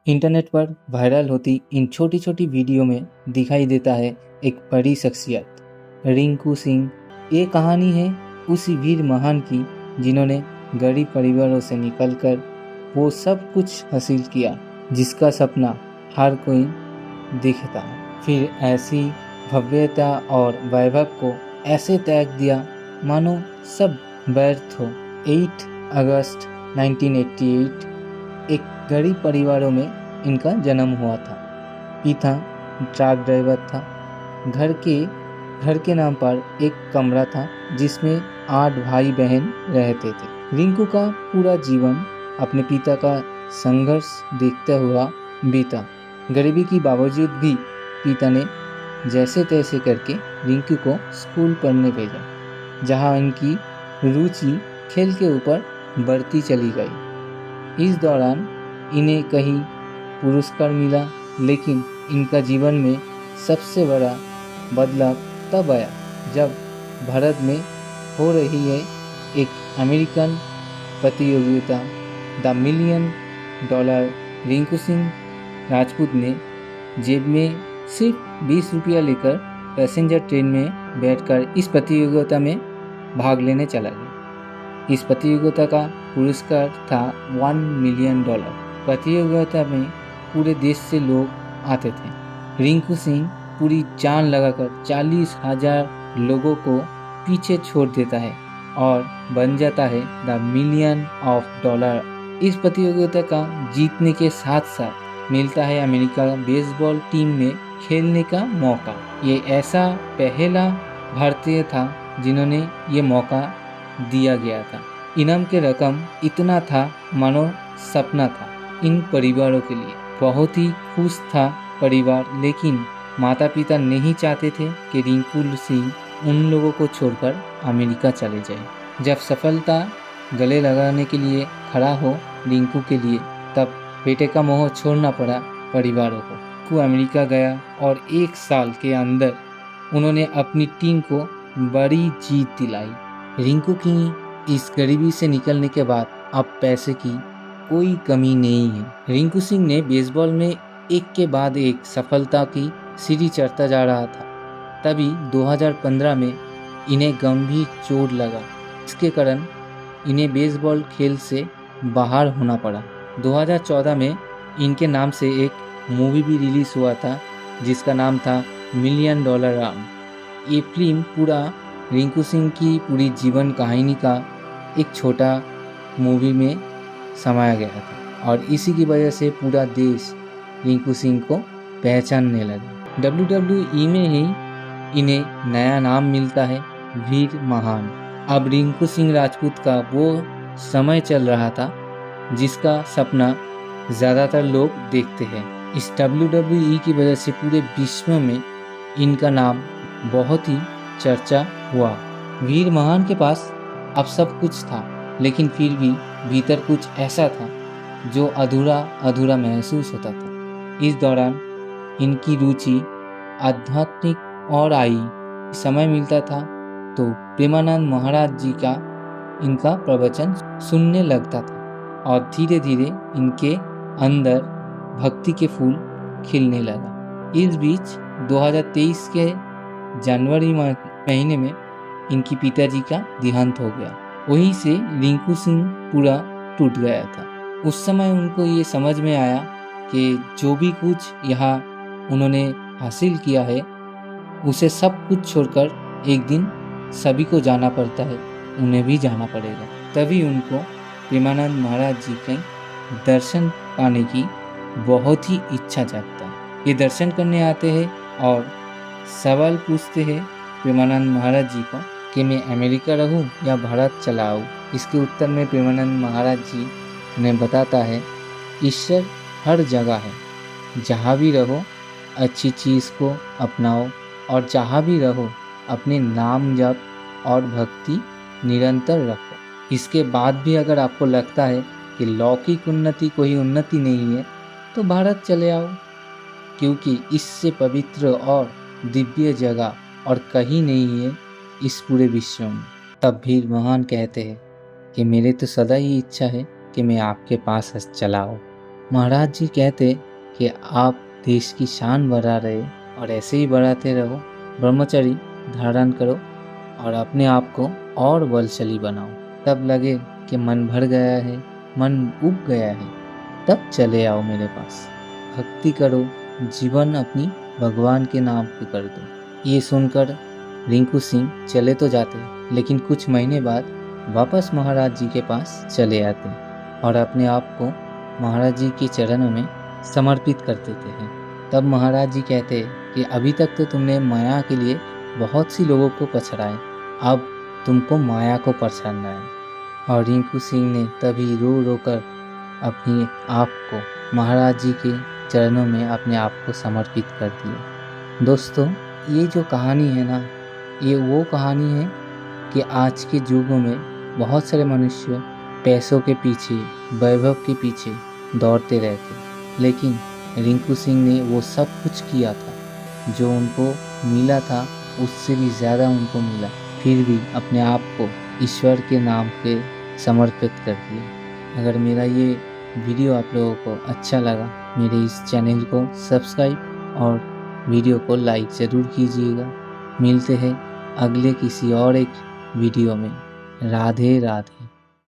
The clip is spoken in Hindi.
इंटरनेट पर वायरल होती इन छोटी छोटी वीडियो में दिखाई देता है एक बड़ी शख्सियत, रिंकू सिंह। ये कहानी है उसी वीर महान की जिन्होंने गरीब परिवारों से निकलकर वो सब कुछ हासिल किया जिसका सपना हर कोई देखता है। फिर ऐसी भव्यता और वैभव को ऐसे त्याग दिया मानो सब व्यर्थ हो। 8 अगस्त 1988 एक गरीब परिवारों में इनका जन्म हुआ था। पिता ट्रक ड्राइवर था। घर के नाम पर एक कमरा था जिसमें 8 भाई बहन रहते थे। रिंकू का पूरा जीवन अपने पिता का संघर्ष देखता हुआ बीता। गरीबी के बावजूद भी पिता ने जैसे तैसे करके रिंकू को स्कूल पढ़ने भेजा, जहां इनकी रुचि खेल के ऊपर बढ़ती चली गई। इस दौरान इन्हें कहीं पुरस्कार मिला, लेकिन इनका जीवन में सबसे बड़ा बदलाव तब आया जब भारत में हो रही है एक अमेरिकन प्रतियोगिता द $1 मिलियन। रिंकू सिंह राजपूत ने जेब में सिर्फ 20 रुपया लेकर पैसेंजर ट्रेन में बैठकर इस प्रतियोगिता में भाग लेने चला गया। इस प्रतियोगिता का पुरस्कार था $1 मिलियन। प्रतियोगिता में पूरे देश से लोग आते थे। रिंकू सिंह पूरी जान लगाकर 40,000 लोगों को पीछे छोड़ देता है और बन जाता है द $1 मिलियन। इस प्रतियोगिता का जीतने के साथ साथ मिलता है अमेरिका बेसबॉल टीम में खेलने का मौका। ये ऐसा पहला भारतीय था जिन्होंने ये मौका दिया गया था। इनाम के रकम इतना था मानो सपना था इन परिवारों के लिए। बहुत ही खुश था परिवार, लेकिन माता पिता नहीं चाहते थे कि रिंकू सिंह उन लोगों को छोड़कर अमेरिका चले जाए। जब सफलता गले लगाने के लिए खड़ा हो रिंकू के लिए, तब बेटे का मोह छोड़ना पड़ा परिवारों को। रिंकू अमेरिका गया और 1 साल के अंदर उन्होंने अपनी टीम को बड़ी जीत दिलाई। रिंकू की इस गरीबी से निकलने के बाद अब पैसे की कोई कमी नहीं है। रिंकू सिंह ने बेसबॉल में एक के बाद एक सफलता की सीढ़ी चढ़ता जा रहा था। तभी 2015 में इन्हें गंभीर चोट लगा। इसके कारण इन्हें बेसबॉल खेल से बाहर होना पड़ा। 2014 में इनके नाम से एक मूवी भी रिलीज हुआ था जिसका नाम था $1 मिलियन। ये फिल्म पूरा रिंकू सिंह की पूरी जीवन कहानी का एक छोटा मूवी में समाया गया था और इसी की वजह से पूरा देश रिंकू सिंह को पहचानने लगा। WWE में ही इन्हें नया नाम मिलता है, वीर महान। अब रिंकू सिंह राजपूत का वो समय चल रहा था जिसका सपना ज़्यादातर लोग देखते हैं। इस WWE की वजह से पूरे विश्व में इनका नाम बहुत ही चर्चा हुआ। वीर महान के पास अब सब कुछ था, लेकिन फिर भी भीतर कुछ ऐसा था जो अधूरा अधूरा महसूस होता था। इस दौरान इनकी रुचि आध्यात्मिक और आई। समय मिलता था तो प्रेमानंद महाराज जी का इनका प्रवचन सुनने लगता था और धीरे धीरे इनके अंदर भक्ति के फूल खिलने लगा। इस बीच 2023 के जनवरी महीने में इनकी पिताजी का देहांत हो गया। वहीं से रिंकू सिंह पूरा टूट गया था। उस समय उनको ये समझ में आया कि जो भी कुछ यहाँ उन्होंने हासिल किया है उसे सब कुछ छोड़कर एक दिन सभी को जाना पड़ता है, उन्हें भी जाना पड़ेगा। तभी उनको प्रेमानंद महाराज जी के दर्शन पाने की बहुत ही इच्छा जागता है। ये दर्शन करने आते हैं और सवाल पूछते हैं प्रेमानंद महाराज जी को कि मैं अमेरिका रहूं या भारत चला आऊं। इसके उत्तर में प्रेमानंद महाराज जी ने बताता है, ईश्वर हर जगह है, जहाँ भी रहो अच्छी चीज़ को अपनाओ और जहाँ भी रहो अपने नाम जप और भक्ति निरंतर रखो। इसके बाद भी अगर आपको लगता है कि लौकिक उन्नति कोई उन्नति नहीं है तो भारत चले आओ, क्योंकि इससे पवित्र और दिव्य जगह और कहीं नहीं है इस पूरे विश्व में। तब भी महान कहते हैं कि मेरे तो सदा ही इच्छा है कि मैं आपके पास चला आऊं। महाराज जी कहते कि आप देश की शान बढ़ा रहे और ऐसे ही बढ़ाते रहो, ब्रह्मचर्य धारण करो और अपने आप को और बलशाली बनाओ। तब लगे कि मन भर गया है, मन उब गया है, तब चले आओ मेरे पास, भक्ति करो, जीवन अपनी भगवान के नाम पे कर दो। ये सुनकर रिंकू सिंह चले तो जाते, लेकिन कुछ महीने बाद वापस महाराज जी के पास चले आते और अपने आप को महाराज जी के चरणों में समर्पित कर देते हैं। तब महाराज जी कहते कि अभी तक तो तुमने माया के लिए बहुत सी लोगों को पछाड़ा, अब तुमको माया को पछाड़ना है। और रिंकू सिंह ने तभी रो रो कर अपने आप को महाराज जी के चरणों में अपने आप को समर्पित कर दिया। दोस्तों, ये जो कहानी है ना, ये वो कहानी है कि आज के युगों में बहुत सारे मनुष्य पैसों के पीछे, वैभव के पीछे दौड़ते रहते, लेकिन रिंकू सिंह ने वो सब कुछ किया था, जो उनको मिला था उससे भी ज़्यादा उनको मिला, फिर भी अपने आप को ईश्वर के नाम पे समर्पित कर दिया। अगर मेरा ये वीडियो आप लोगों को अच्छा लगा, मेरे इस चैनल को सब्सक्राइब और वीडियो को लाइक ज़रूर कीजिएगा। मिलते हैं अगले किसी और एक वीडियो में। राधे राधे।